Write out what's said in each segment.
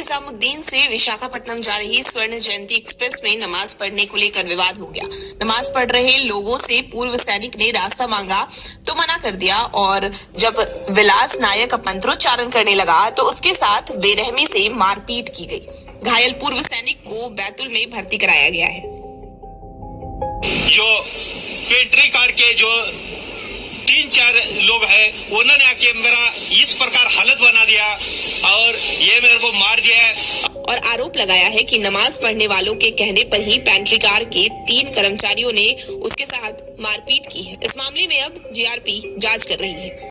निजामुद्दीन से विशाखापट्टनम जा रही स्वर्ण जयंती एक्सप्रेस में नमाज पढ़ने को लेकर विवाद हो गया। नमाज पढ़ रहे लोगों से पूर्व सैनिक ने रास्ता मांगा तो मना कर दिया और जब विलास नायक मंत्रोच्चारण करने लगा तो उसके साथ बेरहमी से मारपीट की गई। घायल पूर्व सैनिक को बैतुल में भर्ती कराया गया है। जो पेंट्री कार के जो 3-4 लोग हैं उन्होंने आके मेरा इस प्रकार हालत बना दिया और ये मेरे को मार दिया और आरोप लगाया है कि नमाज पढ़ने वालों के कहने पर ही पेंट्री कार के 3 कर्मचारियों ने उसके साथ मारपीट की है। इस मामले में अब जीआरपी जांच कर रही है।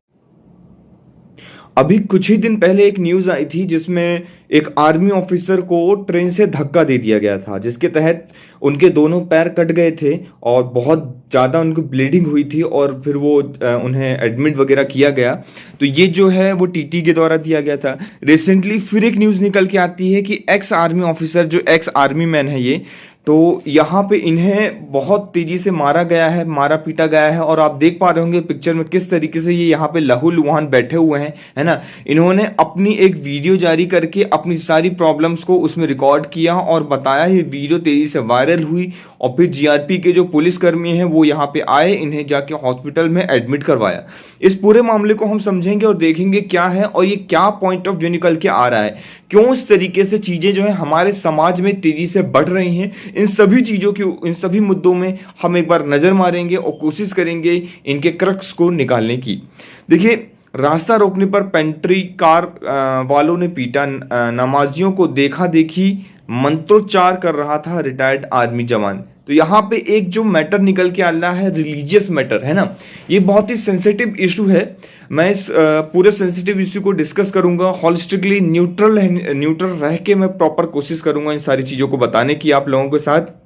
अभी कुछ ही दिन पहले एक न्यूज आई थी जिसमें एक आर्मी ऑफिसर को ट्रेन से धक्का दे दिया गया था, जिसके तहत उनके दोनों पैर कट गए थे और बहुत ज़्यादा उनको ब्लीडिंग हुई थी और फिर वो उन्हें एडमिट वगैरह किया गया। तो ये जो है वो टीटी के द्वारा दिया गया था। रिसेंटली फिर एक न्यूज़ निकल के आती है कि एक्स आर्मी ऑफिसर जो एक्स आर्मी मैन है ये, तो यहाँ पे इन्हें बहुत तेजी से मारा गया है, मारा पीटा गया है और आप देख पा रहे होंगे पिक्चर में किस तरीके से ये यहाँ पे लहूलुहान बैठे हुए हैं, है ना। इन्होंने अपनी एक वीडियो जारी करके अपनी सारी प्रॉब्लम्स को उसमें रिकॉर्ड किया और बताया। ये वीडियो तेजी से वायरल हुई और फिर जीआरपी के जो पुलिसकर्मी हैं वो यहाँ पे आए, इन्हें जाके हॉस्पिटल में एडमिट करवाया। इस पूरे मामले को हम समझेंगे और देखेंगे क्या है और ये क्या पॉइंट ऑफ व्यू निकल के आ रहा है, क्यों इस तरीके से चीजें जो है हमारे समाज में तेजी से बढ़ रही हैं। इन सभी चीजों की, इन सभी मुद्दों में हम एक बार नजर मारेंगे और कोशिश करेंगे इनके क्रक्स को निकालने की। देखिए, रास्ता रोकने पर पेंट्री कार वालों ने पीटा, नमाजियों को देखा देखी मंत्रोच्चार कर रहा था रिटायर्ड आर्मी जवान। तो यहाँ पे एक जो मैटर निकल के आ रहा है, रिलीजियस मैटर है ना, ये बहुत ही सेंसिटिव इशू है। मैं इस पूरे सेंसिटिव इशू को डिस्कस करूंगा हॉलिस्टिकली, न्यूट्रल रह के मैं प्रॉपर कोशिश करूंगा इन सारी चीज़ों को बताने की आप लोगों के साथ।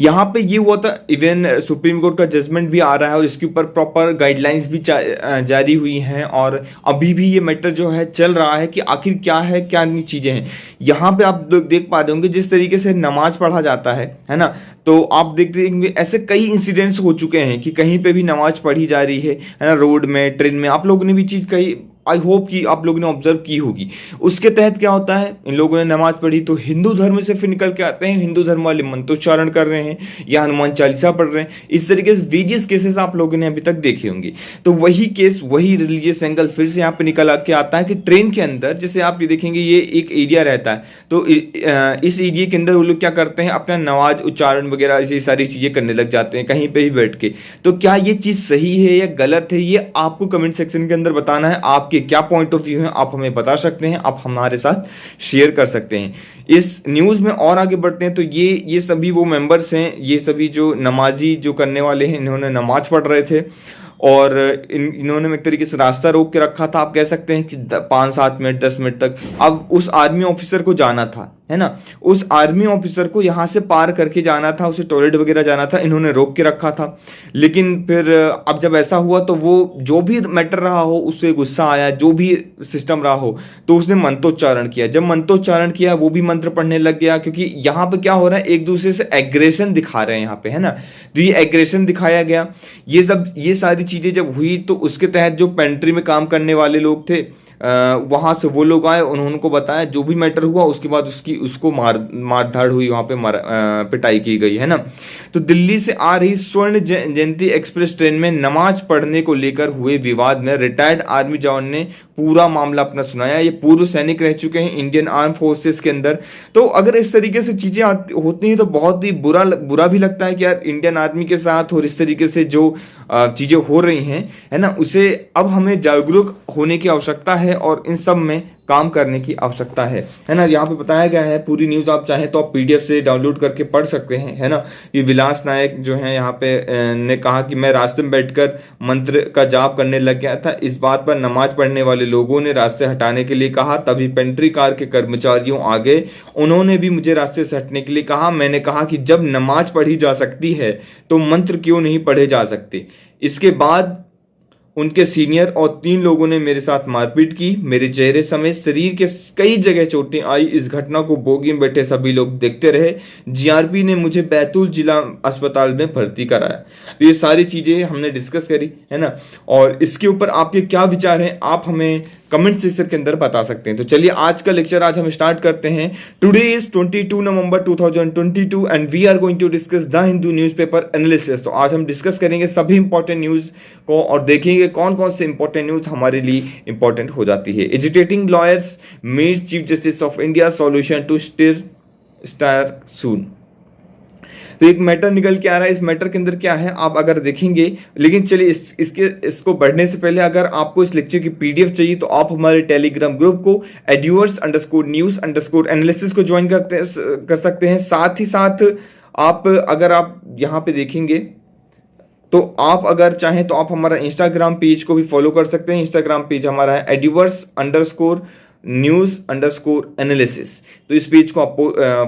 यहाँ पे ये हुआ था, इवन सुप्रीम कोर्ट का जजमेंट भी आ रहा है और इसके ऊपर प्रॉपर गाइडलाइंस भी जारी हुई हैं और अभी भी ये मैटर जो है चल रहा है कि आखिर क्या है, क्या नहीं चीज़ें हैं। यहाँ पे आप देख पा रहे होंगे जिस तरीके से नमाज पढ़ा जाता है ना, तो आप देखते होंगे ऐसे कई इंसिडेंट्स हो चुके हैं कि कहीं पे भी नमाज पढ़ी जा रही है ना, रोड में, ट्रेन में। आप लोगों ने भी चीज़ कही, आई होप कि आप लोगों ने ऑब्जर्व की होगी। उसके तहत क्या होता है, इन लोगों ने नमाज पढ़ी तो हिंदू धर्म से फिर निकल के आते हैं, हिंदू धर्म वाले मंत्रोच्चारण कर रहे हैं या हनुमान चालीसा पढ़ रहे हैं। इस तरीके से वेरियस केसेस आप लोगों ने अभी तक देखे होंगे। तो वही केस, वही रिलीजियस एंगल फिर से यहाँ पे निकल के आता है कि ट्रेन के अंदर, जैसे आप ये देखेंगे ये एक एरिया रहता है, तो इस एरिया के अंदर वो लोग क्या करते हैं, अपना नमाज उच्चारण वगैरह ऐसी सारी चीजें करने लग जाते हैं कहीं पे भी बैठ के। तो क्या ये चीज सही है या गलत है, ये आपको कमेंट सेक्शन के अंदर बताना है। आपके क्या पॉइंट ऑफ व्यू है आप हमें बता सकते हैं, आप हमारे साथ शेयर कर सकते हैं। इस न्यूज में और आगे बढ़ते हैं तो ये सभी वो मेंबर्स हैं, ये सभी जो नमाजी जो करने वाले हैं, इन्होंने नमाज पढ़ रहे थे और इन्होंने एक तरीके से रास्ता रोक के रखा था। आप कह सकते हैं कि 5-7 मिनट 10 मिनट तक। अब उस आर्मी ऑफिसर को जाना था, है ना, उस आर्मी ऑफिसर को यहाँ से पार करके जाना था, उसे टॉयलेट वगैरह जाना था, इन्होंने रोक के रखा था। लेकिन फिर अब जब ऐसा हुआ तो वो जो भी मैटर रहा हो उससे गुस्सा आया, जो भी सिस्टम रहा हो, तो उसने मंत्रोच्चारण किया। जब मंत्रोच्चारण किया वो भी मंत्र पढ़ने लग गया, क्योंकि यहाँ पे क्या हो रहा है, एक दूसरे से एग्रेशन दिखा रहे हैं यहाँ पे, है ना। तो ये एग्रेशन दिखाया गया। ये सारी चीजें जब हुई तो उसके तहत जो पेंट्री में काम करने वाले लोग थे वहां से वो लोग आए, उन्होंने को बताया जो भी मैटर हुआ। उसके बाद उसको मारधाड़ हुई, वहां पे पिटाई की गई, है ना। तो दिल्ली से आ रही स्वर्ण जयंती एक्सप्रेस ट्रेन में नमाज पढ़ने को लेकर हुए विवाद में रिटायर्ड आर्मी जवान ने पूरा मामला अपना सुनाया। ये पूर्व सैनिक रह चुके हैं इंडियन आर्म फोर्सेस के अंदर। तो अगर इस तरीके से चीजें होती हैं तो बहुत ही बुरा भी लगता है कि यार इंडियन आर्मी के साथ और इस तरीके से जो चीजें हो रही हैं, है ना, उसे अब हमें जागरूक होने की आवश्यकता है और इन सब में काम करने की आवश्यकता है ना। यहाँ पे बताया गया है पूरी न्यूज, आप चाहें तो आप पीडीएफ से डाउनलोड करके पढ़ सकते हैं, है ना। ये विलास नायक जो है यहाँ पे ने कहा कि मैं रास्ते में बैठकर मंत्र का जाप करने लग गया था। इस बात पर नमाज पढ़ने वाले लोगों ने रास्ते हटाने के लिए कहा, तभी पेंट्री कार के कर्मचारियों आ गए, उन्होंने भी मुझे रास्ते से हटने के लिए कहा। मैंने कहा कि जब नमाज पढ़ी जा सकती है तो मंत्र क्यों नहीं पढ़े जा सकते। इसके बाद उनके सीनियर और 3 लोगों ने मेरे साथ मारपीट की। मेरे चेहरे समेत शरीर के कई जगह चोटें आई। इस घटना को बोगी में बैठे सभी लोग देखते रहे। जीआरपी ने मुझे बैतूल जिला अस्पताल में भर्ती कराया। तो ये सारी चीजें हमने डिस्कस करी, है ना। और इसके ऊपर आपके क्या विचार हैं आप हमें कमेंट सेक्शन के अंदर बता सकते हैं। तो चलिए आज का लेक्चर आज हम स्टार्ट करते हैं। Today is 22 November 2022 and we are going to discuss the Hindu newspaper analysis. तो आज हम डिस्कस करेंगे सभी इंपॉर्टेंट न्यूज को और देखेंगे कौन कौन से इंपॉर्टेंट न्यूज हमारे लिए इंपॉर्टेंट हो जाती है। Agitating lawyers meet chief justice of India, solution to star soon. तो एक मैटर निकल के आ रहा है। इस मैटर के अंदर क्या है आप अगर देखेंगे, लेकिन चलिए इसको बढ़ने से पहले अगर आपको इस लेक्चर की पीडीएफ चाहिए तो आप हमारे टेलीग्राम ग्रुप को edurs_news_analysis को ज्वाइन कर सकते हैं। साथ ही साथ आप अगर आप यहाँ पे देखेंगे तो आप अगर चाहें तो आप हमारा इंस्टाग्राम पेज को भी फॉलो कर सकते हैं। इंस्टाग्राम पेज हमारा है edurs_news_analysis। तो इस पेज को आप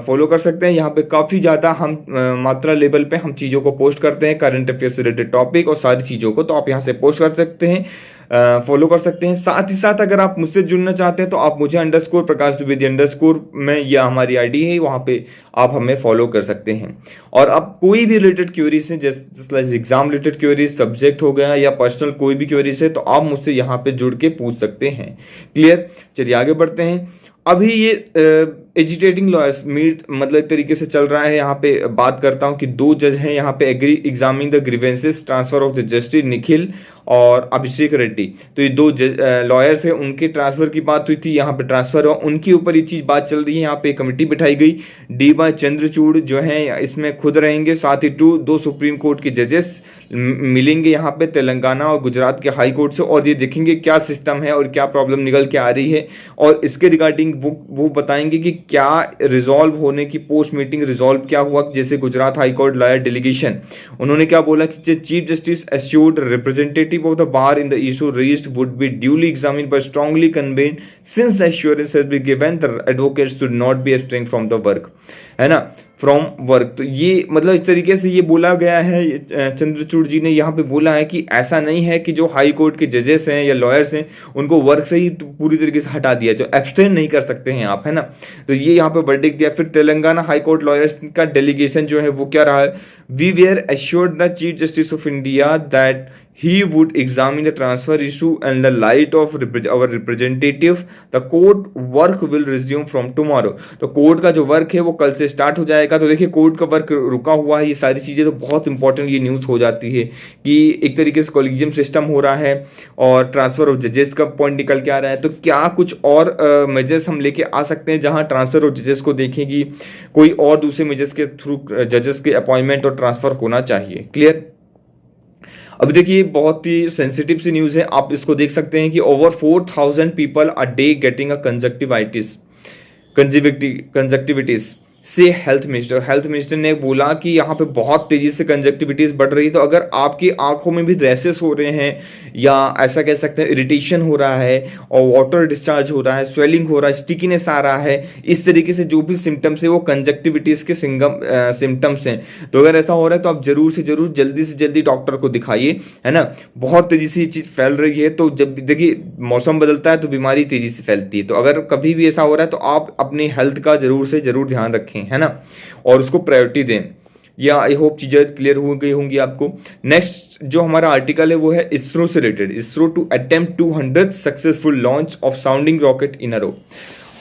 फॉलो कर सकते हैं। यहाँ पे काफ़ी ज़्यादा हम मात्रा लेवल पे हम चीज़ों को पोस्ट करते हैं, करंट अफेयर से रिलेटेड टॉपिक और सारी चीज़ों को, तो आप यहाँ से पोस्ट कर सकते हैं, फॉलो कर सकते हैं। साथ ही साथ अगर आप मुझसे जुड़ना चाहते हैं तो आप मुझे _प्रकाश द्विवेदी _ में यह हमारी आईडी है, वहाँ पे आप हमें फॉलो कर सकते हैं। और अब कोई भी रिलेटेड क्वेरीज हैं, जैसे एग्जाम रिलेटेड क्वेरीज, सब्जेक्ट हो गया या पर्सनल कोई भी क्वेरीज है, तो आप मुझसे यहाँ पे जुड़ के पूछ सकते हैं। क्लियर, चलिए आगे बढ़ते हैं। अभी ये एजिटेटिंग लॉयर्स मीट मतलब एक तरीके से चल रहा है। यहाँ पे बात करता हूँ कि 2 जज हैं यहाँ पे examine the grievances transfer of the justice Nikhil और अभिषेक रेड्डी। तो ये 2 लॉयर्स हैं, उनके ट्रांसफर की बात हुई थी, यहाँ पे ट्रांसफर हुआ, उनके ऊपर ये चीज बात चल रही है। यहाँ पे कमेटी बिठाई गई, डी चंद्रचूड़ जो है इसमें खुद रहेंगे, साथ ही 2 सुप्रीम कोर्ट के जजेस मिलेंगे यहाँ पे तेलंगाना और गुजरात के हाई कोर्ट से, और ये देखेंगे क्या सिस्टम है और क्या प्रॉब्लम निकल के आ रही है, और इसके रिगार्डिंग वो बताएंगे कि क्या रिजॉल्व होने की पोस्ट मीटिंग रिजॉल्व क्या हुआ। जैसे Gujarat high court lawyer delegation, उन्होंने क्या बोला कि chief justice assured representative of the bar in the issue raised would be duly examined but strongly convened since assurance has been given the advocates should not be abstain from the work, है ना, from work. तो ये मतलब इस तरीके से ये बोला गया है, चंद्रचूड़ जी ने यहाँ पे बोला है कि ऐसा नहीं है कि जो हाई कोर्ट के जजेस हैं या लॉयर्स हैं उनको वर्क से ही पूरी तरीके से हटा दिया, जो एब्सटेन नहीं कर सकते हैं आप, है ना। तो ये यहाँ पे वर्डिक्ट दिया। फिर तेलंगाना हाई कोर्ट लॉयर्स का डेलीगेशन जो है वो क्या रहा है, we were assured the chief justice of India that he would examine the transfer issue and the light of our representative the court work will resume from tomorrow। तो court का जो वर्क है वो कल से स्टार्ट हो जाएगा। तो देखिए कोर्ट का वर्क रुका हुआ है, ये सारी चीजें तो बहुत इंपॉर्टेंट ये न्यूज हो जाती है कि एक तरीके से कॉलेजियम सिस्टम हो रहा है और ट्रांसफर ऑफ जजेस का पॉइंट निकल के आ रहा है। तो क्या कुछ और मेजर्स हम लेके आ सकते हैं जहां ट्रांसफर ऑफ जजेस को देखेंगी, कोई और दूसरे मेजर्स के थ्रू जजेस के अपॉइंटमेंट और ट्रांसफर होना चाहिए। क्लियर। अब देखिए बहुत ही सेंसिटिव सी न्यूज है, आप इसको देख सकते हैं कि over 4000 people a day getting a conjunctivitis से हेल्थ मिनिस्टर ने बोला कि यहाँ पे बहुत तेजी से कंजक्टिविटीज बढ़ रही है। तो अगर आपकी आंखों में भी रैसेस हो रहे हैं या ऐसा कह सकते हैं इरिटेशन हो रहा है और वाटर डिस्चार्ज हो रहा है, स्वेलिंग हो रहा है, स्टिकीनेस आ रहा है, इस तरीके से जो भी सिम्टम्स है वो कंजक्टिविटीज के सिम्टम्स हैं। तो अगर ऐसा हो रहा है तो आप जरूर से जरूर जल्दी से जल्दी डॉक्टर को दिखाइए, है ना। बहुत तेजी से ये चीज फैल रही है। तो जब देखिए मौसम बदलता है तो बीमारी तेजी से फैलती है। तो अगर कभी भी ऐसा हो रहा है तो आप अपनी हेल्थ का जरूर से जरूर ध्यान रखें, है ना, और उसको प्रायोरिटी दें। या आई होप चीजें क्लियर हो गई होंगी आपको। नेक्स्ट जो हमारा आर्टिकल है वो है इसरो से related, ISRO to attempt 200 successful launch of sounding rocket in a row.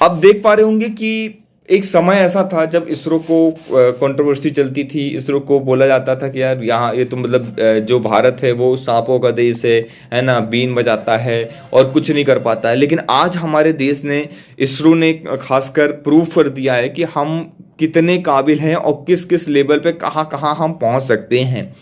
अब देख पा रहे होंगे कि एक समय ऐसा था जब इसरो को कंट्रोवर्सी चलती थी, इसरो को बोला जाता था कि यार यहाँ ये तो मतलब जो भारत है वो सांपों का देश है ना, बीन बजाता है और कुछ नहीं कर पाता है। लेकिन आज हमारे देश ने, इसरो ने खासकर प्रूव कर दिया है कि हम कितने काबिल हैं और किस किस लेवल पे कहाँ कहाँ हम पहुँच सकते हैं।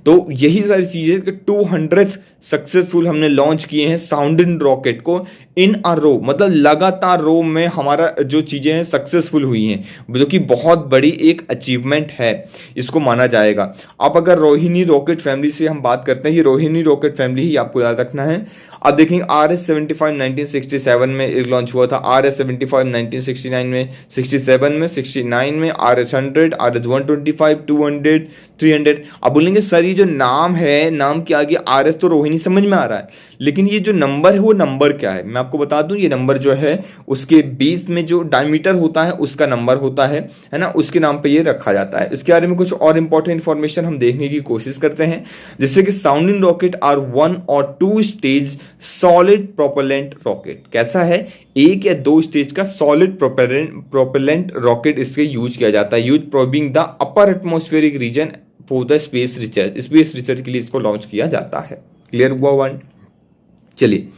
तो यही सारी चीजें कि 200 सक्सेसफुल हमने लॉन्च किए हैं साउंडिंग रॉकेट को इन अ रो, मतलब लगातार रो में हमारा जो चीजें हैं सक्सेसफुल हुई हैं, जो कि बहुत बड़ी एक अचीवमेंट है, इसको माना जाएगा। अब अगर रोहिणी रॉकेट फैमिली से हम बात करते हैं, ये रोहिणी रॉकेट फैमिली ही आपको याद रखना है। अब देखेंगे RS-75 1967 में एक लॉन्च हुआ था, RS-75 1969 में, 67 में, 69 में, RS-100, RS-125, 200, 300। अब बोलेंगे सर ये जो नाम है, नाम के आगे RS तो रोहिणी नहीं समझ में आ रहा है, लेकिन ये जो नंबर है वो नंबर क्या है मैं आपको बता दूं। ये नंबर जो है उसके बेस में जो डायमीटर होता है उसका नंबर होता है ना, उसके नाम पे ये रखा जाता है। इसके बारे में कुछ और इंपॉर्टेंट इंफॉर्मेशन हम देखने की कोशिश करते हैं, जैसे कि साउंडिंग रॉकेट आर 1 और 2 स्टेज सॉलिड प्रोपेलेंट रॉकेट। कैसा है, 1 या 2 स्टेज का सॉलिड प्रोपेलेंट रॉकेट इसके यूज किया जाता है, use probing the upper atmospheric region for the space research के लिए इसको लॉन्च किया जाता है। क्लियर हुआ वन। चलिए,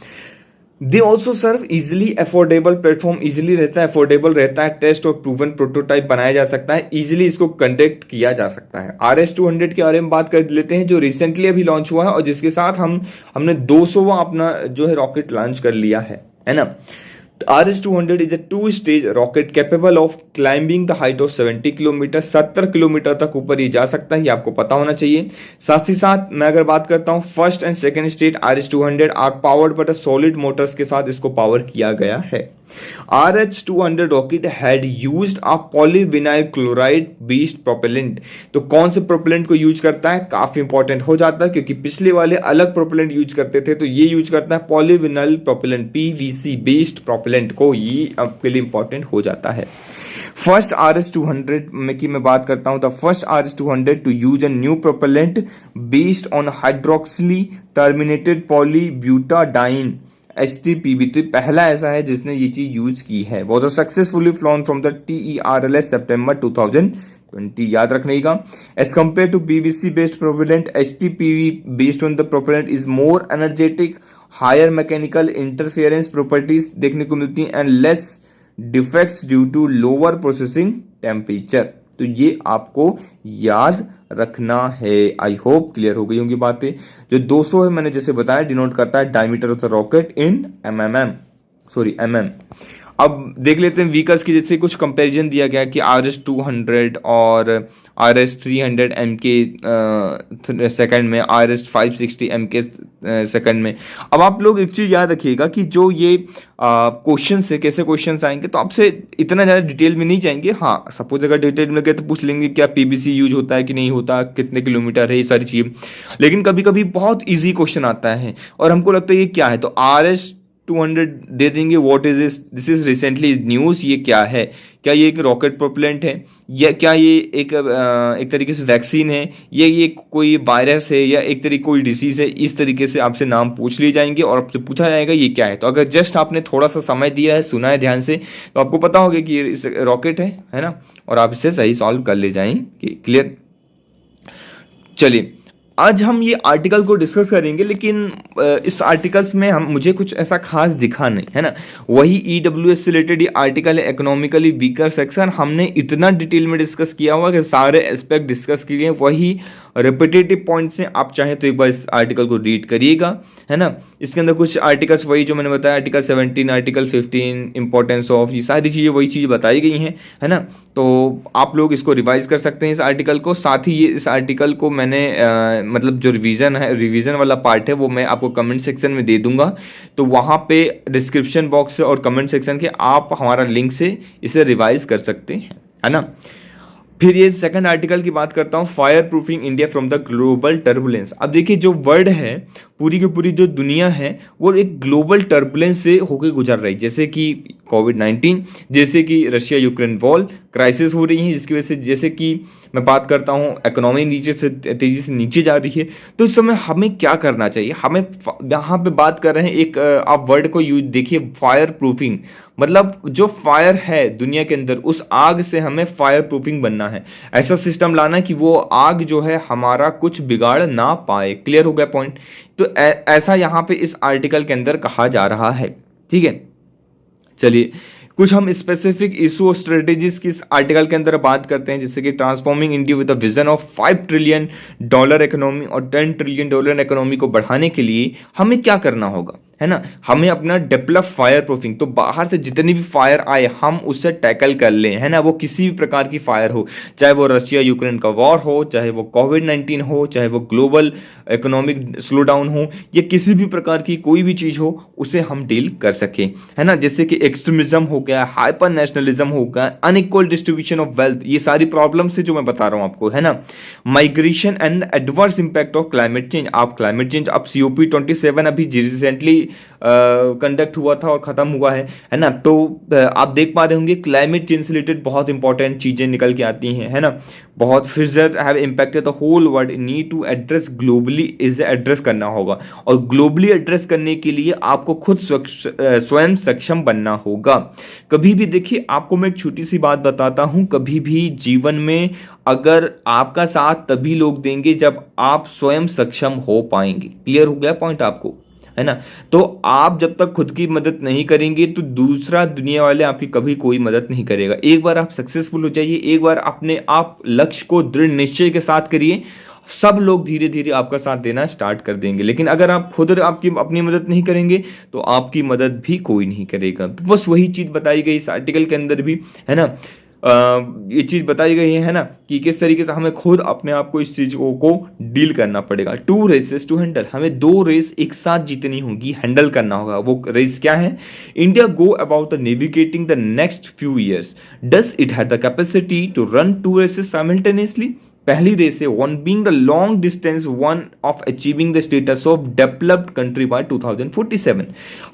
they also serve easily affordable platform, easily रहता है, अफोर्डेबल रहता है, टेस्ट और प्रूवन प्रोटोटाइप बनाया जा सकता है, इजिली इसको कंडक्ट किया जा सकता है। RS-200 के बारे में बात कर लेते हैं, जो रिसेंटली अभी लॉन्च हुआ है और जिसके साथ हमने 200वां अपना जो है रॉकेट लॉन्च कर लिया है ना। RS-200 is a 2-stage rocket capable of climbing the height of 70 kilometre, 70 kilometre तक ऊपर ये जा सकता है, ये आपको पता होना चाहिए। साथ ही साथ मैं अगर बात करता हूँ first and second stage RS-200 are powered but solid motors के साथ इसको पावर किया गया है। RH-200 rocket had used a polyvinyl chloride based propellant. तो कौन से प्रोपेलेंट को यूज करता है, काफी इंपॉर्टेंट हो जाता है, क्योंकि पिछले वाले अलग प्रोपेलेंट यूज करते थे, तो ये यूज करता है polyvinyl propellant PVC based propellant को, ये आपके लिए इंपॉर्टेंट हो जाता है। फर्स्ट RS-200 में की मैं बात करता हूं, the first RS-200 to use a new propellant based on hydroxyl terminated polybutadiene HTPB, तो पहला ऐसा है जिसने ये चीज यूज की है। Was successfully flown from the TERLS September 2020, याद रखने का। As compare to PVC based propellant, HTPB based on the propellant is more energetic, higher mechanical interference properties देखने को मिलती हैं and less defects due to lower processing temperature. तो ये आपको याद रखना है। आई होप क्लियर हो गई होंगी बातें। जो 200 है मैंने जैसे बताया डिनोट करता है diameter of the rocket in mm। अब देख लेते हैं व्हीकल्स की, जैसे कुछ कंपैरिजन दिया गया कि RS-200 और RS-300 MK सेकंड में, RS-560 MK सेकंड में। अब आप लोग एक चीज याद रखिएगा कि जो ये क्वेश्चन है, कैसे क्वेश्चन आएंगे, तो आपसे इतना ज्यादा डिटेल में नहीं जाएंगे। हाँ, सपोज अगर डिटेल में गए तो पूछ लेंगे क्या PVC यूज होता है कि नहीं होता, कितने किलोमीटर है, ये सारी चीजें। लेकिन कभी कभी बहुत ईजी क्वेश्चन आता है और हमको लगता है ये क्या है, तो RS-200 दे देंगे, what is this is recently news, ये क्या है, क्या ये एक रॉकेट प्रोपेलेंट है, या क्या ये एक तरीके से वैक्सीन है, ये कोई वायरस है, या एक तरीके कोई डिसीज है। इस तरीके से आपसे नाम पूछ लिए जाएंगे और आपसे पूछा जाएगा ये क्या है। तो अगर जस्ट आपने थोड़ा सा समय दिया है, सुना है ध्यान से, तो आपको पता होगा कि ये रॉकेट है ना, और आप इसे सही सॉल्व कर ले जाएंगे। क्लियर। चलिए, आज हम ये आर्टिकल को डिस्कस करेंगे, लेकिन इस आर्टिकल्स में मुझे कुछ ऐसा खास दिखा नहीं, है ना। वही EWS से रिलेटेड ये आर्टिकल है, इकोनॉमिकली वीकर सेक्शन, हमने इतना डिटेल में डिस्कस किया हुआ कि सारे एस्पेक्ट डिस्कस किए, वही रिपीटेटिव पॉइंट्स हैं। आप चाहें तो एक बार इस आर्टिकल को रीड करिएगा, है ना। इसके अंदर कुछ आर्टिकल्स वही जो मैंने बताया, आर्टिकल 17, आर्टिकल 15, इंपॉर्टेंस ऑफ, ये सारी चीज़ें वही चीज़ बताई गई हैं, है ना। तो आप लोग इसको रिवाइज कर सकते हैं इस आर्टिकल को। साथ ही ये इस आर्टिकल को मैंने मतलब जो रिवीजन वाला पार्ट है वो मैं आपको कमेंट सेक्शन में दे दूंगा, तो वहाँ पे डिस्क्रिप्शन बॉक्स और कमेंट सेक्शन के आप हमारा लिंक से इसे रिवाइज कर सकते हैं, है ना। फिर ये सेकंड आर्टिकल की बात करता हूँ, fire proofing India from the global turbulence. अब देखिए, जो वर्ल्ड है, पूरी की पूरी जो दुनिया है, वो एक ग्लोबल टर्बुलेंस से होकर गुजर रही है, जैसे कि कोविड-19, जैसे कि रशिया यूक्रेन वॉर क्राइसिस हो रही है, जिसकी वजह से, जैसे कि मैं बात करता हूँ इकोनॉमी नीचे से तेजी से नीचे जा रही है। तो इस समय हमें क्या करना चाहिए, हमें यहाँ पे बात कर रहे हैं एक, आप वर्ड को यूज देखिए, फायर प्रूफिंग, मतलब जो फायर है दुनिया के अंदर, उस आग से हमें फायर प्रूफिंग बनना है। ऐसा सिस्टम लाना है कि वो आग जो है हमारा कुछ बिगाड़ ना पाए। क्लियर हो गया पॉइंट। तो ऐसा यहाँ पे इस आर्टिकल के अंदर कहा जा रहा है, ठीक है। चलिए, कुछ हम स्पेसिफिक इशू और स्ट्रेटेजीज की इस आर्टिकल के अंदर बात करते हैं, जैसे कि transforming India with a vision of $5 trillion economy और $10 ट्रिलियन इकोनॉमी को बढ़ाने के लिए हमें क्या करना होगा। है ना, हमें अपना डेवलप फायर प्रूफिंग, तो बाहर से जितनी भी फायर आए हम उससे टैकल कर लें, है ना, वो किसी भी प्रकार की फायर हो, चाहे वो रशिया यूक्रेन का वॉर हो, चाहे वो कोविड-19 हो, चाहे वो ग्लोबल इकोनॉमिक स्लो डाउन हो, या किसी भी प्रकार की कोई भी चीज़ हो, उसे हम डील कर सकें, है ना, जैसे कि एक्सट्रीमिज्म हो गया, हाइपर नेशनलिज्म हो गया, अनइक्वल डिस्ट्रीब्यूशन ऑफ वेल्थ, ये सारी प्रॉब्लम से जो मैं बता रहा हूँ आपको, है ना, migration and adverse impact of climate change. आप क्लाइमेट चेंज, अब COP27 अभी रिसेंटली कंडक्ट हुआ था और ख़त्म हुआ है ना, तो आप देख पा रहे होंगे क्लाइमेट चेंज से रिलेटेड बहुत इंपॉर्टेंट चीज़ें निकल के आती हैं, है ना, बहुत फ्रिजर have impacted the whole world, need to address globally, इसे एड्रेस करना होगा, और ग्लोबली एड्रेस करने के लिए आपको खुद स्वयं सक्षम बनना होगा। कभी भी देखिए, आपको मैं एक छोटी सी बात बताता हूँ, कभी भी जीवन में अगर आपका साथ तभी लोग देंगे जब आप स्वयं सक्षम हो पाएंगे। क्लियर हो गया पॉइंट आपको, है ना, तो आप जब तक खुद की मदद नहीं करेंगे तो दूसरा दुनिया वाले आपकी कभी कोई मदद नहीं करेगा। एक बार आप सक्सेसफुल हो जाइए, एक बार अपने आप लक्ष्य को दृढ़ निश्चय के साथ करिए, सब लोग धीरे धीरे आपका साथ देना स्टार्ट कर देंगे। लेकिन अगर आप खुद आपकी अपनी मदद नहीं करेंगे तो आपकी मदद भी कोई नहीं करेगा। तो बस वही चीज़ बताई गई इस आर्टिकल के अंदर भी, है ना, ये चीज़ बताई गई है ना, कि किस तरीके से हमें खुद अपने आप को इस चीज़ को डील करना पड़ेगा। 2 रेसेस टू हैंडल, हमें 2 रेस एक साथ जीतनी होगी, हैंडल करना होगा। वो रेस क्या है? India go about the navigating the next few years, does it have the capacity to run 2 races simultaneously. पहली रेस है one being the long distance one of achieving the status of developed country by 2047।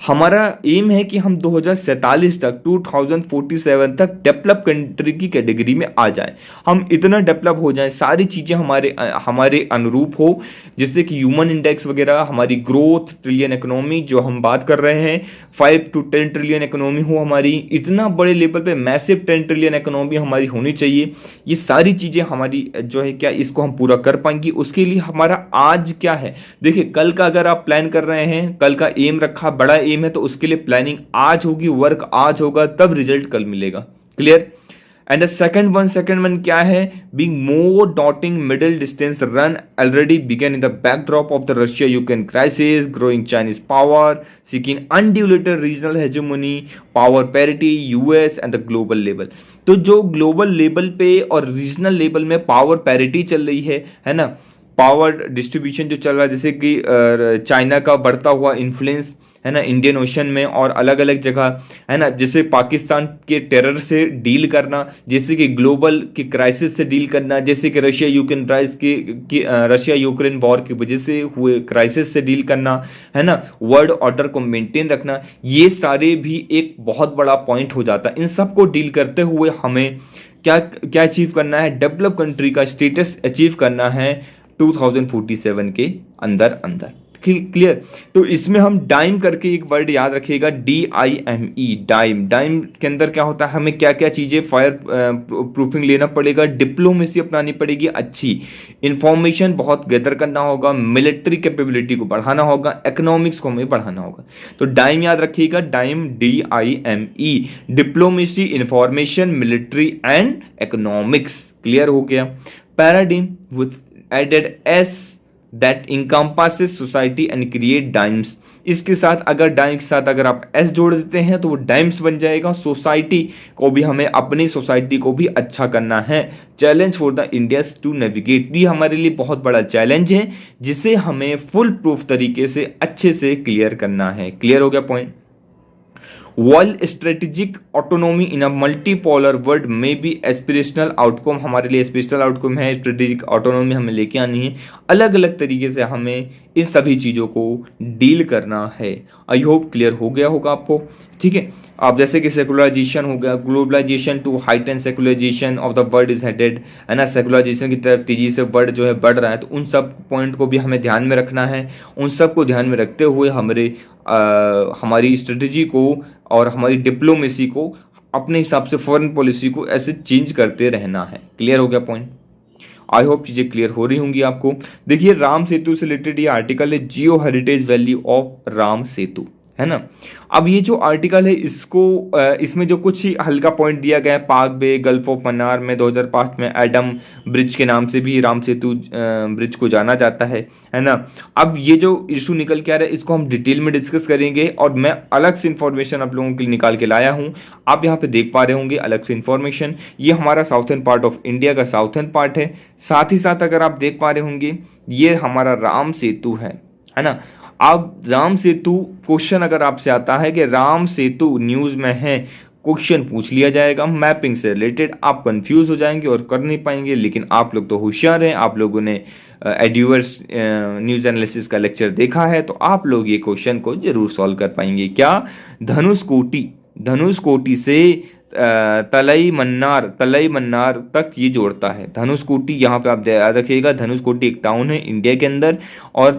हमारा M है कि हम 2047 तक 2047 तक develop country की category में आ जाएं। हम इतना डेवलप हो जाएं, सारी चीज़ें हमारे अनुरूप हो, जिससे कि ह्यूमन इंडेक्स वगैरह, हमारी ग्रोथ, ट्रिलियन इकोनॉमी जो हम बात कर रहे हैं, 5 to 10 ट्रिलियन इकोनॉमी हो हमारी, इतना बड़े लेवल पे मैसिव 10 ट्रिलियन इकोनॉमी हमारी होनी चाहिए। ये सारी चीज़ें हमारी जो है क्या इसको हम पूरा कर पाएंगे, उसके लिए हमारा आज क्या है। देखिए, कल का अगर आप प्लान कर रहे हैं, कल का एम रखा, बड़ा एम है, तो उसके लिए प्लानिंग आज होगी, वर्क आज होगा, तब रिजल्ट कल मिलेगा। Clear? And the second one क्या है? Being more daunting middle distance run already began in the backdrop of the Russia Ukraine crisis, growing Chinese power, seeking undiluted regional hegemony, power parity, US and the global level. तो जो global level पे और regional level में power parity चल रही है ना, power distribution जो चल रहा है, जैसे कि चाइना का बढ़ता हुआ इन्फ्लुएंस, है ना, इंडियन ओशन में और अलग अलग जगह, है ना, जैसे पाकिस्तान के टेरर से डील करना, जैसे कि ग्लोबल की क्राइसिस से डील करना, जैसे कि रशिया यूक्रेन वॉर की वजह से हुए क्राइसिस से डील करना, है ना, वर्ल्ड ऑर्डर को मेंटेन रखना, ये सारे भी एक बहुत बड़ा पॉइंट हो जाता है। इन सब को डील करते हुए हमें क्या क्या अचीव करना है? डेवलप कंट्री का स्टेटस अचीव करना है 2047 के अंदर। क्लियर? तो इसमें हम डाइम करके एक वर्ड याद रखिएगा, DIME, डाइम के अंदर क्या होता है? हमें क्या क्या चीज़ें फायर प्रूफिंग लेना पड़ेगा, डिप्लोमेसी अपनानी पड़ेगी, अच्छी इंफॉर्मेशन बहुत गैदर करना होगा, मिलिट्री कैपेबिलिटी को बढ़ाना होगा, इकोनॉमिक्स को हमें बढ़ाना होगा। तो डाइम याद रखिएगा, DIME DIME, diplomacy, information, military and economics. Clear हो गया? Paradigm with added S that encompasses society and create dimes। इसके साथ अगर डाइम के साथ अगर आप एस जोड़ देते हैं तो वो डाइम्स बन जाएगा। सोसाइटी को भी, हमें अपनी सोसाइटी को भी अच्छा करना है। Challenge for the India to navigate, ये हमारे लिए बहुत बड़ा चैलेंज है, जिसे हमें फुल प्रूफ तरीके से अच्छे से क्लियर करना है। क्लियर हो गया पॉइंट? वर्ल्ड स्ट्रेटेजिक ऑटोनॉमी इन अ मल्टीपोलर वर्ल्ड में भी एस्पिरेशनल आउटकम, हमारे लिए एस्पिरेशनल आउटकम है, स्ट्रेटेजिक ऑटोनॉमी हमें लेके आनी है। अलग अलग तरीके से हमें इन सभी चीज़ों को डील करना है। आई होप क्लियर हो गया होगा आपको। ठीक है, अब जैसे कि सेकुलराइजेशन हो गया, globalization to height and secularization of the world is headed, है ना, सेकुलराइजेशन की तरफ तेजी से वर्ल्ड जो है बढ़ रहा है, तो उन सब पॉइंट को भी हमें ध्यान में रखना है। उन सब को ध्यान में रखते हुए हमारी स्ट्रेटजी को और हमारी डिप्लोमेसी को अपने हिसाब से, फॉरेन पॉलिसी को ऐसे चेंज करते रहना है। क्लियर हो गया पॉइंट? आई होप चीज़ें क्लियर हो रही होंगी आपको। देखिए, राम सेतु से रिलेटेड ये आर्टिकल है, geo heritage value of Ram Setu, है ना। अब ये जो आर्टिकल है इसको इसमें जो कुछ ही हल्का पॉइंट दिया गया है, पाक बे, गल्फ ऑफ मन्नार में 2005 में एडम ब्रिज के नाम से भी राम सेतु ब्रिज को जाना जाता है ना। अब ये जो इशू निकल के आ रहा है इसको हम डिटेल में डिस्कस करेंगे और मैं अलग से इंफॉर्मेशन आप लोगों के लिए निकाल के लाया हूँ। आप यहाँ पे देख पा रहे होंगे अलग से इंफॉर्मेशन, ये हमारा साउथर्न पार्ट ऑफ इंडिया का साउथर्न पार्ट है। साथ ही साथ अगर आप देख पा रहे होंगे ये हमारा राम सेतु है ना। अब राम सेतु क्वेश्चन अगर आपसे आता है कि राम सेतु न्यूज में है, क्वेश्चन पूछ लिया जाएगा मैपिंग से रिलेटेड, आप कंफ्यूज हो जाएंगे और कर नहीं पाएंगे। लेकिन आप लोग तो होशियार हैं, आप लोगों ने एड्यूवर्स न्यूज एनालिसिस का लेक्चर देखा है, तो आप लोग ये क्वेश्चन को जरूर सॉल्व कर पाएंगे। क्या धनुषकोटी से तलई मन्नार तक ये जोड़ता है। धनुषकोटी यहाँ पे आप याद रखिएगा, धनुषकोटी एक टाउन है इंडिया के अंदर और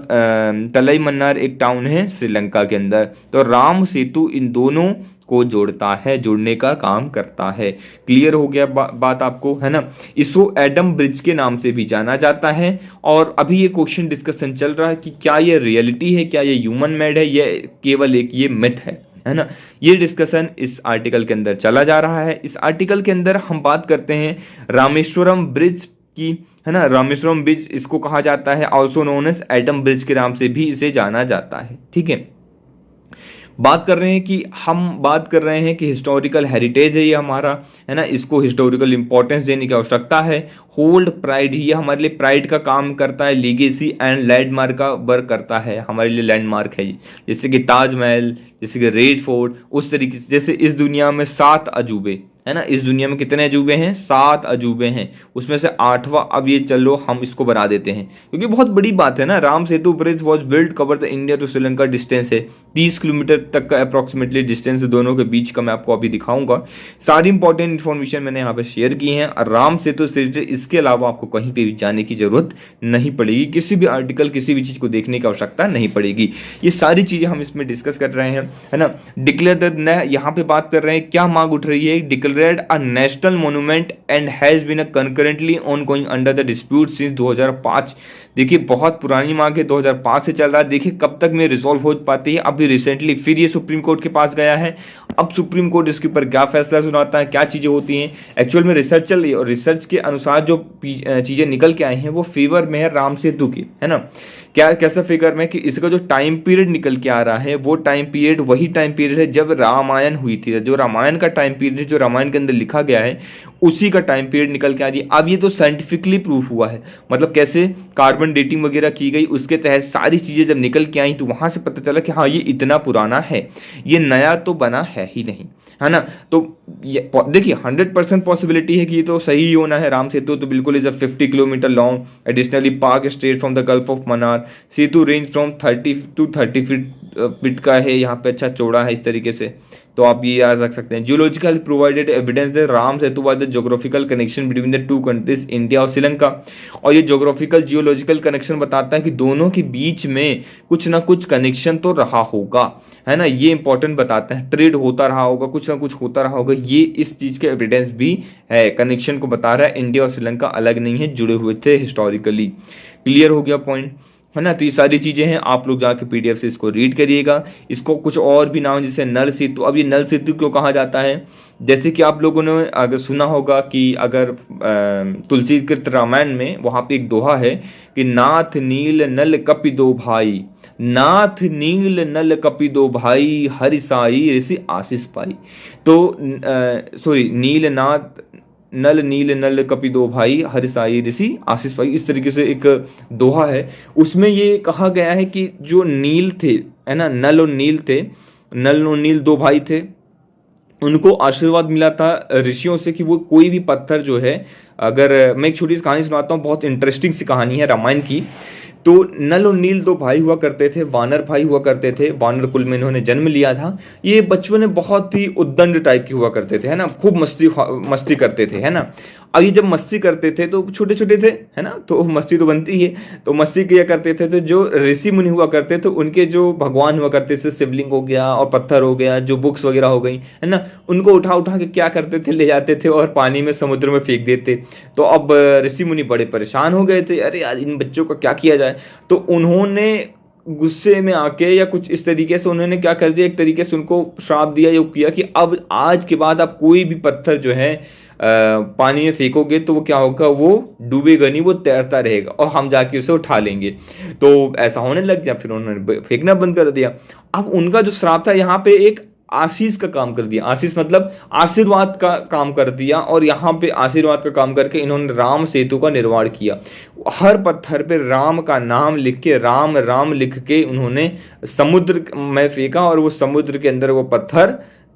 तलई मन्नार एक टाउन है श्रीलंका के अंदर। तो राम सेतु इन दोनों को जोड़ता है, जोड़ने का काम करता है। क्लियर हो गया बात आपको, है ना। इसको एडम ब्रिज के नाम से भी जाना जाता है और अभी ये क्वेश्चन डिस्कशन चल रहा है कि क्या ये रियलिटी है, क्या ये ह्यूमन मेड है, ये केवल एक ये मिथ है ना। ये डिस्कशन इस आर्टिकल के अंदर चला जा रहा है। इस आर्टिकल के अंदर हम बात करते हैं रामेश्वरम ब्रिज की, है ना। रामेश्वरम ब्रिज इसको कहा जाता है, also known as Adam bridge के नाम से भी इसे जाना जाता है। ठीक है, बात कर रहे हैं कि हिस्टोरिकल हेरिटेज है ये हमारा, है ना। इसको हिस्टोरिकल इंपॉर्टेंस देने की आवश्यकता है। होल्ड प्राइड, ये हमारे लिए प्राइड का काम करता है। लीगेसी एंड लैंडमार्क का वर्क करता है, हमारे लिए लैंडमार्क है ये, जैसे कि ताजमहल, जैसे कि रेड फोर्ट, उस तरीके से। जैसे इस दुनिया में 7 अजूबे, है ना। इस दुनिया में कितने अजूबे हैं? 7 अजूबे हैं, उसमें से 8वां अब ये चलो हम इसको बना देते हैं, क्योंकि बहुत बड़ी बात है ना। Ram Setu bridge was build cover the India to Sri Lanka distance है 30 किलोमीटर तक का अप्रोक्सीमेटली डिस्टेंस दोनों के बीच का मैं आपको अभी दिखाऊंगा। सारी इंपॉर्टेंट इन्फॉर्मेशन मैंने यहाँ पे शेयर की है। और राम सेतु से इसके अलावा आपको कहीं पे भी जाने की जरूरत नहीं पड़ेगी, किसी भी आर्टिकल किसी भी चीज को देखने की आवश्यकता नहीं पड़ेगी। ये सारी चीजें हम इसमें डिस्कस कर रहे हैं, है ना। डिक्लेयर यहाँ पे बात कर रहे हैं, क्या मांग उठ रही है? Declared a national monument and has been concurrently ongoing under the dispute since 2005। देखिए बहुत पुरानी मांग है, 2005 से चल रहा है। देखिए कब तक में रिजॉल्व हो पाती है। अभी रिसेंटली फिर ये सुप्रीम कोर्ट के पास गया है। अब सुप्रीम कोर्ट इसके ऊपर क्या फैसला सुनाता है, क्या चीजें होती हैं। एक्चुअल में रिसर्च चल रही है और रिसर्च के अनुसार जो चीजें निकल के आई हैं वो फेवर में है राम सेतु की, है ना। क्या कैसा फिगर में कि इसका जो टाइम पीरियड निकल के आ रहा है वो टाइम पीरियड वही टाइम पीरियड है जब रामायण हुई थी। जो रामायण का टाइम पीरियड है, जो रामायण के अंदर लिखा गया है, उसी का टाइम पीरियड निकल के आ रही है। अब ये तो साइंटिफिकली प्रूफ हुआ है, मतलब कैसे कार्बन डेटिंग वगैरह की गई, उसके तहत सारी चीजें जब निकल के आई तो वहां से पता चला कि हाँ ये इतना पुराना है, ये नया तो बना है ही नहीं, है ना। तो देखिए 100% पॉसिबिलिटी है कि ये तो सही ही होना है। राम सेतु तो बिल्कुल is 50 kilometre long, additionally park straight from the gulf of Mannar. Setu range from 30 to 30 feet का है, यहाँ पे अच्छा चौड़ा है इस तरीके से। तो आप ये याद रख सकते हैं। Geological provided evidence that Ram Setu was the geographical connection between the two countries India और श्रीलंका। और ये ज्योग्राफिकल जियोलॉजिकल कनेक्शन बताता है कि दोनों के बीच में कुछ ना कुछ कनेक्शन तो रहा होगा, है ना। ये इंपॉर्टेंट बताता है, ट्रेड होता रहा होगा, कुछ ना कुछ होता रहा होगा। ये इस चीज के एविडेंस भी है, कनेक्शन को बता रहा है। इंडिया और श्रीलंका अलग नहीं है, जुड़े हुए थे हिस्टोरिकली। क्लियर हो गया पॉइंट, है ना। तो ये सारी चीजें हैं, आप लोग जाके पीडीएफ से इसको रीड करिएगा। इसको कुछ और भी नाम जैसे नल सेतु। अब ये नल सेतु क्यों कहा जाता है? जैसे कि आप लोगों ने अगर सुना होगा कि अगर तुलसीकृत रामायण में वहां पे एक दोहा है कि नाथ नील नल कपि दो भाई, नाथ नील नल कपि दो भाई, हरि साई ऋषि आशीष पाई। तो सॉरी, नल नील नल कपि दो भाई, हरि साई ऋषि आशीष पाई, इस तरीके से एक दोहा है। उसमें ये कहा गया है कि जो नील थे, है ना, नल और नील थे, नल और नील 2 भाई थे, उनको आशीर्वाद मिला था ऋषियों से कि वो कोई भी पत्थर जो है, अगर मैं एक छोटी सी कहानी सुनाता हूँ, बहुत इंटरेस्टिंग सी कहानी है रामायण की। तो नल और नील 2 भाई हुआ करते थे, वानर भाई हुआ करते थे, वानर कुल में इन्होंने जन्म लिया था। ये बचपन में बहुत ही उद्दंड टाइप के हुआ करते थे, है ना, खूब मस्ती करते थे, है ना। अब ये जब मस्ती करते थे तो छोटे छोटे थे, है ना, तो मस्ती तो बनती है, तो मस्ती किया करते थे। तो जो ऋषि मुनि हुआ करते थे, उनके जो भगवान हुआ करते थे, शिवलिंग हो गया और पत्थर हो गया, जो बुक्स वगैरह हो गई, है ना, उनको उठा उठा के क्या करते थे, ले जाते थे और पानी में, समुद्र में फेंक देते। तो अब ऋषि मुनि बड़े परेशान हो गए थे, अरे यार इन बच्चों का क्या किया जाए। तो उन्होंने गुस्से में आके या कुछ इस तरीके से उन्होंने क्या कर दिया, एक तरीके से उनको श्राप दिया, ये किया कि अब आज के बाद आप कोई भी पत्थर जो है पानी में फेंकोगे तो वो क्या होगा, वो डूबेगा नहीं, वो तैरता रहेगा और हम जाके उसे उठा लेंगे। तो ऐसा होने लग गया, फिर उन्होंने फेंकना बंद कर दिया। अब उनका जो श्राप था यहाँ पे एक आशीष का काम कर दिया, आशीष मतलब आशीर्वाद का काम कर दिया, और यहाँ पे आशीर्वाद का काम करके इन्होंने राम सेतु का निर्माण किया। हर पत्थर पे राम का नाम लिख के, राम राम लिख के उन्होंने समुद्र में फेंका और वो समुद्र के अंदर वो पत्थर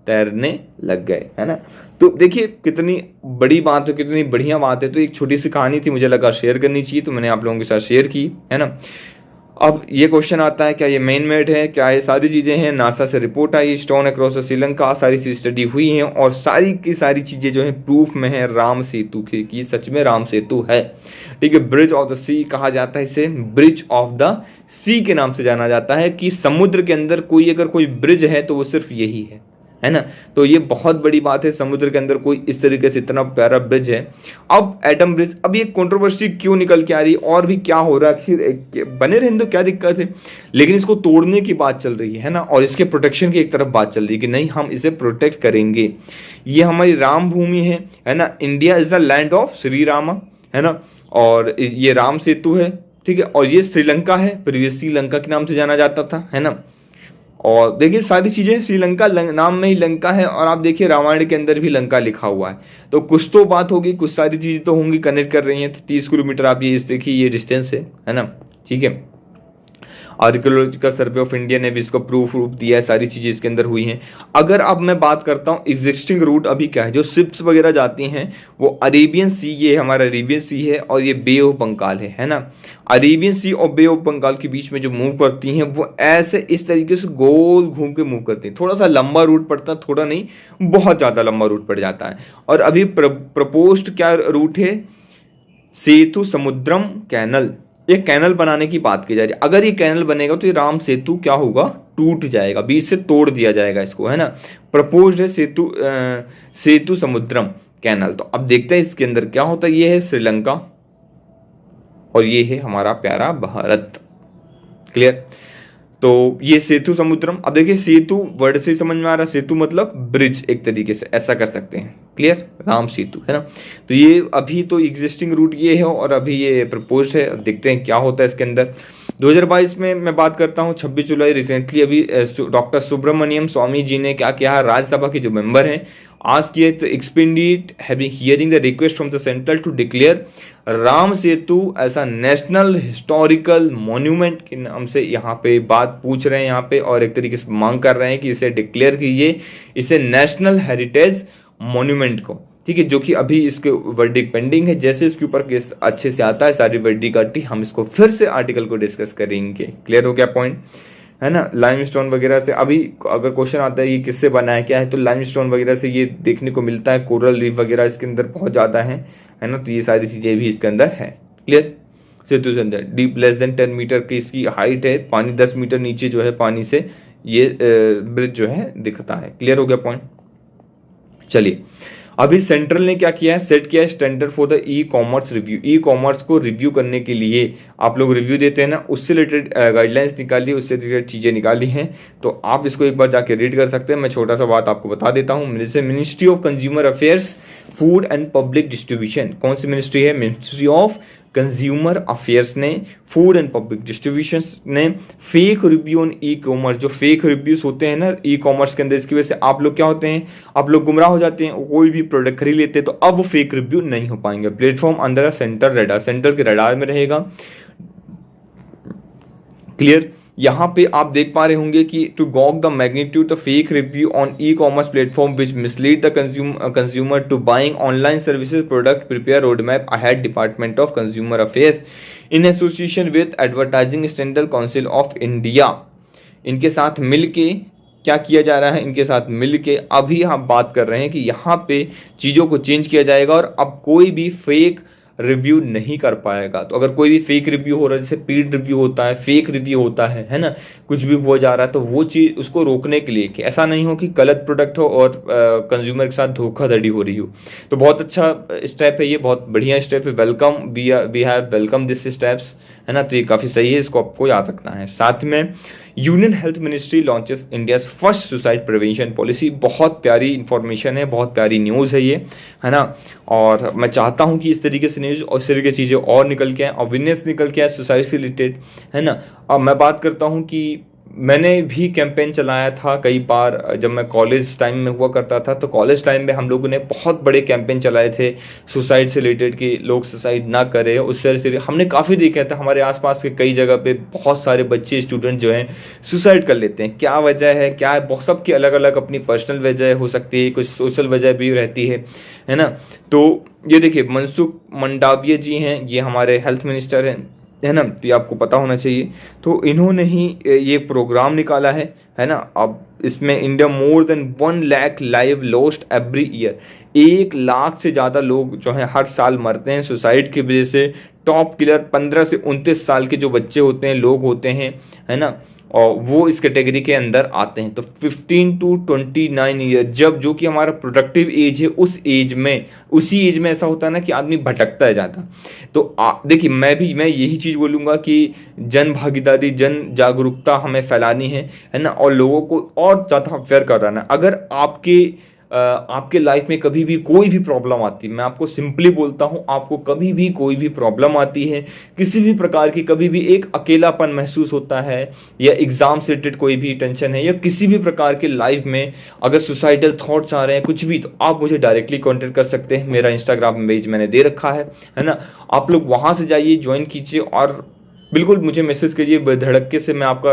तैरने लग गए, है ना। तो देखिए कितनी बड़ी बात है, कितनी बढ़िया बात है। तो एक छोटी सी कहानी थी, मुझे लगा शेयर करनी चाहिए, तो मैंने आप लोगों के साथ शेयर की, है ना। अब ये क्वेश्चन आता है, क्या ये मैन मेड है, क्या ये सारी चीजें हैं, नासा से रिपोर्ट आई, स्टोन अक्रॉस श्रीलंका, सारी चीज स्टडी हुई हैं और सारी की सारी चीजें जो है प्रूफ में है राम सेतु की, कि सच में राम सेतु है। ठीक है, ब्रिज ऑफ द सी कहा जाता है इसे, ब्रिज ऑफ द सी के नाम से जाना जाता है, कि समुद्र के अंदर कोई अगर कोई ब्रिज है तो वो सिर्फ यही है ना। तो ये बहुत बड़ी बात है, समुद्र के अंदर कोई इस तरीके से इतना प्यारा ब्रिज है। अब एटम ब्रिज, अब ये कंट्रोवर्सी क्यों निकल के आ रही है, और भी क्या हो रहा है, आखिर बने रहने तो क्या दिक्कत है, लेकिन इसको तोड़ने की बात चल रही है ना, और इसके प्रोटेक्शन की एक तरफ बात चल रही है कि नहीं हम इसे प्रोटेक्ट करेंगे। ये हमारी राम भूमि है ना, India is the land of Shri Ram, है ना, और ये राम सेतु है, ठीक है। और ये श्रीलंका है, प्रीवियस श्रीलंका के नाम से जाना जाता था, है ना। और देखिए सारी चीजें श्रीलंका नाम में ही लंका है, और आप देखिए रामायण के अंदर भी लंका लिखा हुआ है। तो कुछ तो बात होगी, कुछ सारी चीजें तो होंगी, कनेक्ट कर रही हैं। तो 30 किलोमीटर आप ये देखिए ये डिस्टेंस है ना, ठीक है। आर्कियोलॉजिकल सर्वे ऑफ इंडिया ने भी इसको प्रूफ दिया है, सारी चीजें इसके अंदर हुई हैं। अगर अब मैं बात करता हूँ एग्जिस्टिंग रूट अभी क्या है, जो शिप्स वगैरह जाती हैं वो अरेबियन सी, ये हमारा अरेबियन सी है, और ये बे ऑफ बंगाल है ना। अरेबियन सी और बे ऑफ बंगाल के बीच में जो मूव करती हैं वो ऐसे इस तरीके से गोल घूम के मूव करती हैं। थोड़ा सा लंबा रूट पड़ता है, थोड़ा नहीं बहुत ज्यादा लंबा रूट पड़ जाता है। और अभी प्रपोज्ड क्या रूट है, सेतु समुद्रम कैनल, ये कैनल बनाने की बात की जा रही है। अगर ये कैनल बनेगा तो ये राम सेतु क्या होगा, टूट जाएगा, बीच से तोड़ दिया जाएगा इसको, है ना। प्रपोज्ड है सेतु समुद्रम कैनल। तो अब देखते हैं इसके अंदर क्या होता है। ये है श्रीलंका और ये है हमारा प्यारा भारत, क्लियर। तो ये सेतु समुद्रम, अब देखिए सेतु वर्ड से समझ में आ रहा है, सेतु मतलब ब्रिज, एक तरीके से ऐसा कर सकते हैं, क्लियर, राम सेतु, है ना। तो ये अभी तो एग्जिस्टिंग रूट ये है और अभी ये प्रपोज है। अब देखते हैं क्या होता है इसके अंदर। 2022 में मैं बात करता हूँ, 26 जुलाई रिसेंटली अभी डॉक्टर सुब्रमण्यम स्वामी जी ने क्या किया, राज्यसभा के जो मेंबर हैं आज किए, तो expedite having hearing the request from the central to declare Ram Setu ऐसा नेशनल हिस्टोरिकल मॉन्यूमेंट के नाम से यहाँ पे बात पूछ रहे हैं यहाँ पे, और एक तरीके से मांग कर रहे हैं कि इसे डिक्लेयर कीजिए, इसे नेशनल हेरिटेज मॉन्यूमेंट को, ठीक है। जो कि अभी इसके वर्डिक पेंडिंग है, जैसे इसके ऊपर केस अच्छे से आता है सारी वर्डिक आती, हम इसको फिर से आर्टिकल को डिस्कस करेंगे। क्लियर हो गया पॉइंट, है ना। लाइमस्टोन वगैरह से अभी अगर क्वेश्चन आता है ये किससे बना है क्या है, तो लाइमस्टोन वगैरह से ये देखने को मिलता है, कोरल रीफ वगैरह इसके अंदर बहुत ज्यादा है ना। तो ये सारी चीजें भी इसके अंदर है, क्लियर। सेतु के अंदर डीप लेस देन 10 मीटर की इसकी हाइट है, पानी 10 मीटर नीचे जो है पानी से ये ब्रिज जो है दिखता है। क्लियर हो गया पॉइंट। चलिए अभी सेंट्रल ने क्या किया है, सेट किया है standard for the e commerce review. E commerce को रिव्यू करने के लिए आप लोग रिव्यू देते हैं ना, उससे रिलेटेड गाइडलाइंस निकाली, उससे रिलेटेड चीजें निकाली हैं, तो आप इसको एक बार जाके रीड कर सकते हैं। मैं छोटा सा बात आपको बता देता हूँ। Ministry of consumer affairs, food and public distribution, कौन सी मिनिस्ट्री है, मिनिस्ट्री ऑफ कंज्यूमर अफेयर्स ने, फूड एंड पब्लिक डिस्ट्रीब्यूशन ने fake review on e commerce, जो फेक रिव्यूज होते हैं ना ई कॉमर्स के अंदर, इसकी वजह से आप लोग क्या होते हैं, आप लोग गुमराह हो जाते हैं, कोई भी प्रोडक्ट खरीद लेते हैं तो अब वो फेक रिव्यू नहीं हो पाएंगे। Platform under centre radar, centre के रडार में रहेगा, क्लियर। यहाँ पे आप देख पा रहे होंगे कि to gauge the magnitude of fake review on e commerce platform which mislead the consumer to buying online services product, prepare road map ahead, department of consumer affairs in association with advertising standard council of India. इनके साथ मिलके क्या किया जा रहा है, इनके साथ मिलके अभी हम बात कर रहे हैं कि यहाँ पे चीज़ों को चेंज किया जाएगा और अब कोई भी फेक रिव्यू नहीं कर पाएगा। तो अगर कोई भी फेक रिव्यू हो रहा है, जैसे पीड रिव्यू होता है, फेक रिव्यू होता है ना, कुछ भी हो जा रहा है, तो वो चीज़ उसको रोकने के लिए कि ऐसा नहीं हो कि गलत प्रोडक्ट हो और कंज्यूमर के साथ धोखाधड़ी हो रही हो। तो बहुत अच्छा स्टेप है ये, बहुत बढ़िया स्टेप है, welcome, we have welcome this steps, है ना। तो ये काफ़ी सही है, इसको आपको याद रखना है। साथ में union health ministry launches India's first suicide prevention policy. बहुत प्यारी इंफॉर्मेशन है, बहुत प्यारी न्यूज़ है ये, है ना। और मैं चाहता हूँ कि इस तरीके से न्यूज़ और इस तरीके की चीज़ें और निकल के आए, अवेयरनेस निकल के आए सुसाइड से रिलेटेड, है ना। अब मैं बात करता हूँ कि मैंने भी कैंपेन चलाया था कई बार जब मैं कॉलेज टाइम में हुआ करता था। तो कॉलेज टाइम में हम लोगों ने बहुत बड़े कैंपेन चलाए थे सुसाइड से रिलेटेड कि लोग सुसाइड ना करें। उससे हमने काफ़ी देखा था हमारे आसपास के कई जगह पे बहुत सारे बच्चे स्टूडेंट जो हैं सुसाइड कर लेते हैं। क्या वजह है, क्या है, सबकी अलग अलग अपनी पर्सनल वजह हो सकती है, कुछ सोशल वजह भी रहती है ना। तो ये देखिए मनसुख मंडाविया जी हैं, ये हमारे हेल्थ मिनिस्टर हैं, है ना। तो ये आपको पता होना चाहिए। तो इन्होंने ही ये प्रोग्राम निकाला है ना। अब इसमें India more than 1 lakh live lost every year, 1 lakh से ज़्यादा लोग जो हैं हर साल मरते हैं सुसाइड की वजह से। टॉप किलर 15 से 29 साल के जो बच्चे होते हैं, लोग होते हैं, है ना, और वो इस कैटेगरी के अंदर आते हैं। तो 15 to 29 ईयर, जब जो कि हमारा प्रोडक्टिव एज है, उसी एज में ऐसा होता है ना कि आदमी भटकता है ज़्यादा। तो देखिए मैं यही चीज़ बोलूँगा कि जन भागीदारी, जन जागरूकता हमें फैलानी है ना, और लोगों को और ज़्यादा अवेयर कराना है। अगर आपके लाइफ में कभी भी कोई भी प्रॉब्लम आती है, मैं आपको सिंपली बोलता हूं, आपको कभी भी कोई भी प्रॉब्लम आती है, किसी भी प्रकार की, कभी भी एक अकेलापन महसूस होता है, या एग्जाम से रिलेटेड कोई भी टेंशन है, या किसी भी प्रकार के लाइफ में अगर सुसाइडल थॉट्स आ रहे हैं, कुछ भी, तो आप मुझे डायरेक्टली कॉन्टेक्ट कर सकते हैं। मेरा इंस्टाग्राम पेज मैंने दे रखा है ना। आप लोग वहां से जाइए, ज्वाइन कीजिए और बिल्कुल मुझे मैसेज करिए, बेधड़के से मैं आपका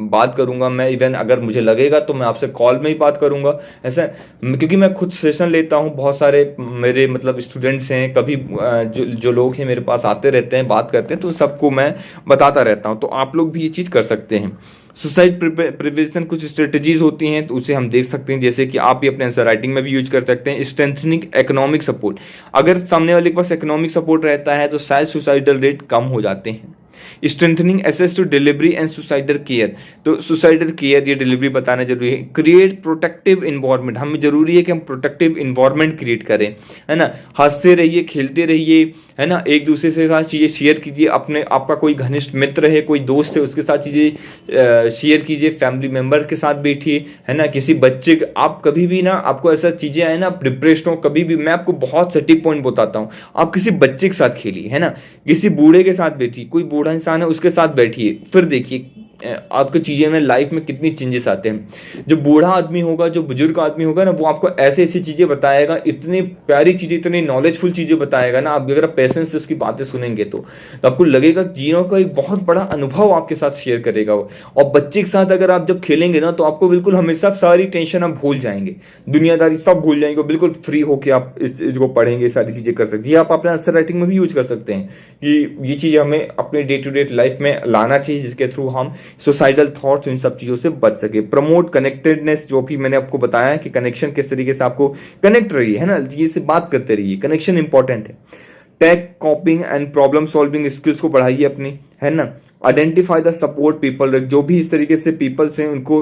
बात करूंगा। मैं इवन अगर मुझे लगेगा तो मैं आपसे कॉल में ही बात करूंगा, ऐसा, क्योंकि मैं खुद सेशन लेता हूं। बहुत सारे मेरे मतलब स्टूडेंट्स हैं, कभी जो लोग हैं मेरे पास आते रहते हैं, बात करते हैं, तो सबको मैं बताता रहता हूं। तो आप लोग भी ये चीज़ कर सकते हैं। सुसाइड प्रिवेंशन कुछ स्ट्रेटजीज होती हैं, तो उसे हम देख सकते हैं, जैसे कि आप भी अपने आंसर राइटिंग में भी यूज कर सकते हैं। स्ट्रेंथनिंग इकोनॉमिक सपोर्ट, अगर सामने वाले के पास इकोनॉमिक सपोर्ट रहता है तो शायद सुसाइडल रेट कम हो जाते हैं। Strengthening access to delivery and suicidal care, तो सुसाइडल केयर ये डिलीवरी बताना जरूरी है। क्रिएट प्रोटेक्टिव इन्वायरमेंट, हमें जरूरी है कि हम प्रोटेक्टिव इन्वायरमेंट क्रिएट करें, है ना। हंसते रहिए, खेलते रहिए, है ना। एक दूसरे से साथ चीज़ें शेयर कीजिए। आपका कोई घनिष्ठ मित्र है, कोई दोस्त है, उसके साथ चीज़ें शेयर कीजिए। फैमिली मेंबर के साथ बैठिए, है ना। किसी बच्चे, आप कभी भी ना, आपको ऐसा चीज़ें आए ना, डिप्रेशन हो, कभी भी, मैं आपको बहुत सटीक पॉइंट बताता हूँ, आप किसी बच्चे के साथ खेलिए, है ना। किसी बूढ़े के साथ बैठिए, कोई बूढ़ा इंसान है उसके साथ बैठिए, फिर देखिए आपको चीजें में लाइफ में कितनी चेंजेस आते हैं। जो बूढ़ा आदमी होगा, जो बुजुर्ग आदमी होगा ना, वो आपको ऐसे ऐसी चीजें बताएगा, इतनी प्यारी चीजें, इतनी नॉलेजफुल चीजें बताएगा ना। आप अगर पेशेंस से उसकी बातें सुनेंगे तो आपको लगेगा जीवन का एक बहुत बड़ा अनुभव आपके साथ शेयर करेगा वो। और बच्चे के साथ अगर आप जब खेलेंगे ना, तो आपको बिल्कुल हमेशा सारी टेंशन आप भूल जाएंगे, दुनियादारी सब भूल जाएंगे, बिल्कुल फ्री होकर आप इस चीज को पढ़ेंगे, सारी चीजें कर सकते हैं। आप अपने आंसर राइटिंग में भी यूज कर सकते हैं कि ये चीज हमें अपने डे टू डे लाइफ में लाना चाहिए, जिसके थ्रू हम सुसाइडल थॉट्स, इन सब चीजों से बच सके। प्रमोट कनेक्टेडनेस, जो भी मैंने आपको बताया है कि कनेक्शन किस तरीके से आपको कनेक्ट रहिए, है ना, ये से बात करते रहिए, कनेक्शन इंपॉर्टेंट है। Take coping and problem solving skills को बढ़ाइए अपनी, है ना। आइडेंटिफाई द सपोर्ट पीपल, जो भी इस तरीके से पीपल्स हैं उनको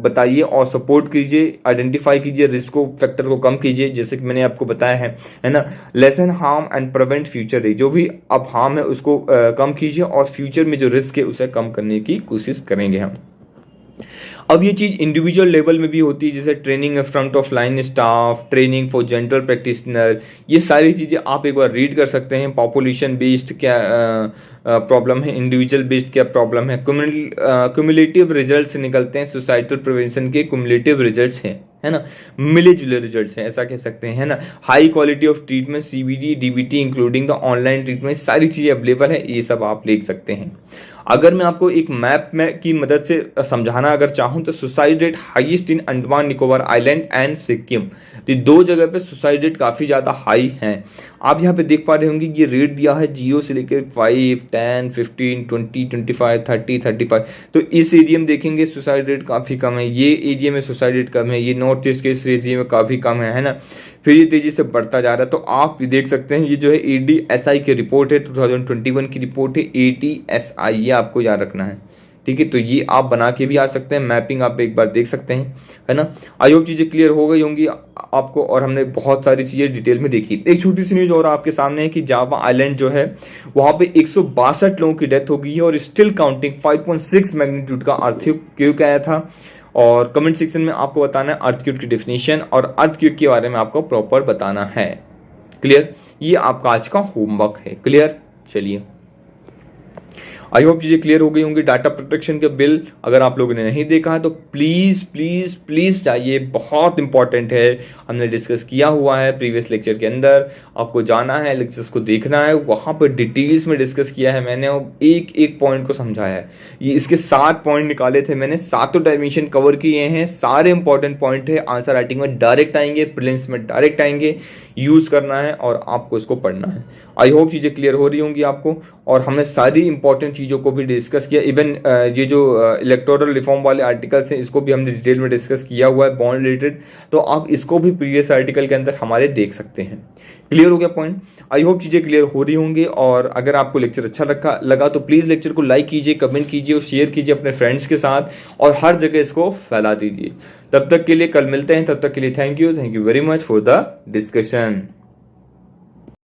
बताइए और सपोर्ट कीजिए, आइडेंटिफाई कीजिए, रिस्क को, फैक्टर को कम कीजिए, जैसे कि मैंने आपको बताया है ना। Lesson harm and prevent future risk, जो भी अब हार्म है उसको कम कीजिए, और फ्यूचर में जो रिस्क है उसे कम करने की कोशिश करेंगे हम। अब ये चीज़ इंडिविजुअल लेवल में भी होती है, जैसे training front of line staff, training for general practitioner, ये सारी चीज़ें आप एक बार रीड कर सकते हैं। पॉपुलेशन बेस्ड क्या प्रॉब्लम है, इंडिविजुअल बेस्ड क्या प्रॉब्लम है, क्यूमुलेटिव रिजल्ट्स निकलते हैं, सुसाइडल प्रिवेंशन के क्यूमुलेटिव रिजल्ट्स हैं, है ना, मिले जुले रिजल्ट्स हैं, ऐसा कह सकते हैं, है ना। High quality of treatment, CBT DBT including the online treatment, सारी चीज़ें अवेलेबल है, ये सब आप देख सकते हैं। अगर मैं आपको एक मैप में की मदद से समझाना अगर चाहूँ तो suicide rate highest in Andaman Nicobar island and Sikkim, तो 2 जगह पे सुसाइड रेट काफ़ी ज़्यादा हाई हैं। आप यहाँ पे देख पा रहे होंगे ये रेट दिया है 0 से लेकर 5, 10, 15, 20, 25, 30, 35। तो इस एरिया में देखेंगे सुसाइड रेट काफ़ी कम है, ये एरिया में सुसाइड रेट कम है, ये नॉर्थ ईस्ट के इस एरिया में काफ़ी कम है ना। फिर ये तेजी से बढ़ता जा रहा है। तो आप देख सकते हैं, ये जो है ADSI की रिपोर्ट है, 2021 की रिपोर्ट है, ADSI, ये आपको याद रखना है, ठीक है। तो ये आप बना के भी आ सकते हैं, मैपिंग आप एक बार देख सकते हैं, है ना। आई होप चीज़ें क्लियर हो गई होंगी। आपको, और हमने बहुत सारी चीजें डिटेल में देखी। एक छोटी सी न्यूज और आपके सामने है कि जावा आइलैंड जो है वहां पे 162 लोगों की डेथ हो गई है और स्टिल काउंटिंग 5.6 मैग्नीट्यूड का अर्थक्वेक आया था। और कमेंट सेक्शन में आपको बताना है अर्थक्वेक की डेफिनेशन और अर्थक्वेक के बारे में आपको प्रॉपर बताना है। क्लियर? ये आपका आज का होमवर्क है। क्लियर? चलिए, आई होप चीजें क्लियर हो गई होंगी। डाटा प्रोटेक्शन के बिल अगर आप लोगों ने नहीं देखा है तो प्लीज प्लीज प्लीज जाइए, बहुत इंपॉर्टेंट है। हमने डिस्कस किया हुआ है प्रीवियस लेक्चर के अंदर, आपको जाना है, लेक्चर्स को देखना है, वहां पर डिटेल्स में डिस्कस किया है मैंने और एक एक पॉइंट को समझाया है। ये इसके 7 पॉइंट निकाले थे मैंने, 7 डायमेंशन कवर किए हैं, सारे इंपॉर्टेंट पॉइंट है। आंसर राइटिंग में डायरेक्ट आएंगे, प्रीलिम्स में डायरेक्ट आएंगे, यूज करना है और आपको इसको पढ़ना है। आई होप चीजें क्लियर हो रही होंगी आपको। और हमने सारी इंपॉर्टेंट चीजों को भी डिस्कस किया, इवन ये जो इलेक्टोरल रिफॉर्म वाले आर्टिकल्स हैं इसको भी हमने डिटेल में डिस्कस किया हुआ है, बॉन्ड रिलेटेड, तो आप इसको भी प्रीवियस आर्टिकल के अंदर हमारे देख सकते हैं। क्लियर हो गया पॉइंट? आई होप चीजें क्लियर हो रही होंगी। और अगर आपको लेक्चर अच्छा लगा तो प्लीज लेक्चर को लाइक कीजिए, कमेंट कीजिए और शेयर कीजिए अपने फ्रेंड्स के साथ और हर जगह इसको फैला दीजिए। तब तक के लिए कल मिलते हैं, तब तक के लिए thank you very much for the discussion.